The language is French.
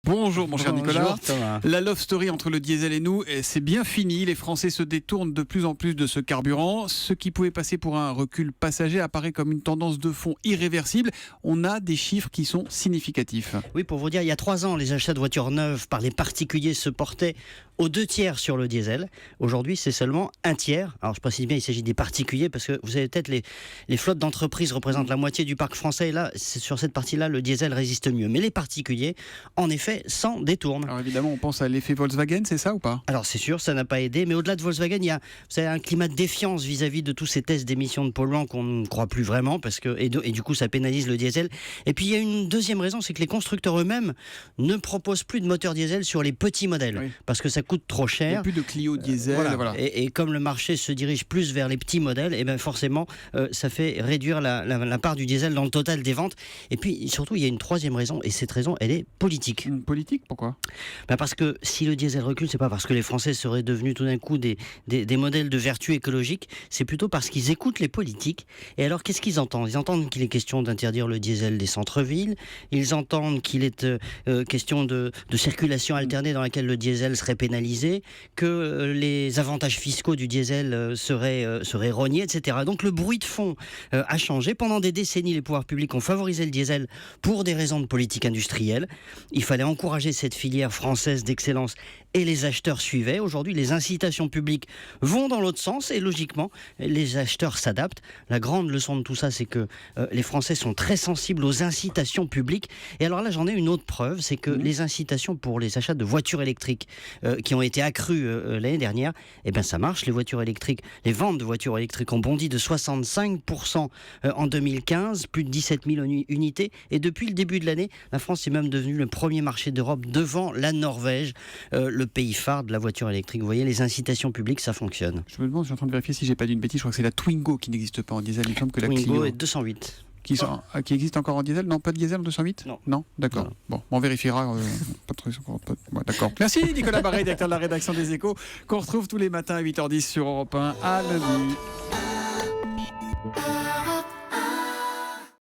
Bonjour mon cher Nicolas. Bonjour Thomas. La love story entre le diesel et nous, c'est bien fini. Les Français se détournent de plus en plus de ce carburant. Ce qui pouvait passer pour un recul passager apparaît comme une tendance de fond irréversible. On a des chiffres qui sont significatifs. Oui, pour vous dire, il y a 3 ans, les achats de voitures neuves par les particuliers se portaient aux 2/3 sur le diesel. Aujourd'hui, c'est seulement 1/3. Alors, je précise bien, il s'agit des particuliers parce que vous savez peut-être, les flottes d'entreprises représentent la moitié du parc français. Et là, sur cette partie-là, le diesel résiste mieux. Mais les particuliers, en effet, s'en détournent. Alors évidemment, on pense à l'effet Volkswagen, c'est ça ou pas? Alors c'est sûr, ça n'a pas aidé, mais au-delà de Volkswagen, il y a, vous savez, un climat de défiance vis-à-vis de tous ces tests d'émissions de polluants qu'on ne croit plus vraiment, parce que et du coup ça pénalise le diesel. Et puis il y a une deuxième raison, c'est que les constructeurs eux-mêmes ne proposent plus de moteurs diesel sur les petits modèles, Oui. parce que ça coûte trop Il n'y cher. a plus de Clio diesel. Voilà. Et comme le marché se dirige plus vers les petits modèles, et ben forcément, ça fait réduire la part du diesel dans le total des ventes. Et puis surtout, il y a une troisième raison, et cette raison, elle est politique. Politique, pourquoi? Parce que si le diesel recule, c'est pas parce que les Français seraient devenus tout d'un coup des modèles de vertu écologique, c'est plutôt parce qu'ils écoutent les politiques. Et alors, qu'est-ce qu'ils entendent? Ils entendent qu'il est question d'interdire le diesel des centres-villes, ils entendent qu'il est question de circulation alternée dans laquelle le diesel serait pénalisé, que les avantages fiscaux du diesel seraient rognés, etc. Donc le bruit de fond a changé. Pendant des décennies, les pouvoirs publics ont favorisé le diesel pour des raisons de politique industrielle. Il fallait encourager cette filière française d'excellence et les acheteurs suivaient. Aujourd'hui, les incitations publiques vont dans l'autre sens et logiquement, les acheteurs s'adaptent. La grande leçon de tout ça, c'est que les Français sont très sensibles aux incitations publiques. Et alors là, j'en ai une autre preuve, c'est que les incitations pour les achats de voitures électriques qui ont été accrues l'année dernière, eh ben ça marche. Les voitures électriques, les ventes de voitures électriques ont bondi de 65% en 2015, plus de 17 000 unités. Et depuis le début de l'année, la France est même devenue le premier marché d'Europe devant la Norvège, le pays phare de la voiture électrique. Vous voyez, les incitations publiques, ça fonctionne. Je me demande, je suis en train de vérifier si j'ai pas dit une bêtise. Je crois que c'est la Twingo qui n'existe pas en diesel. Il me semble que la Twingo Clio est 208. qui existe encore en diesel. Non, pas de diesel en 208. Non. D'accord. Non. Bon, on vérifiera. Ouais, d'accord. Merci Nicolas Barret, directeur de la rédaction des Échos, qu'on retrouve tous les matins à 8h10 sur Europe 1 à lundi.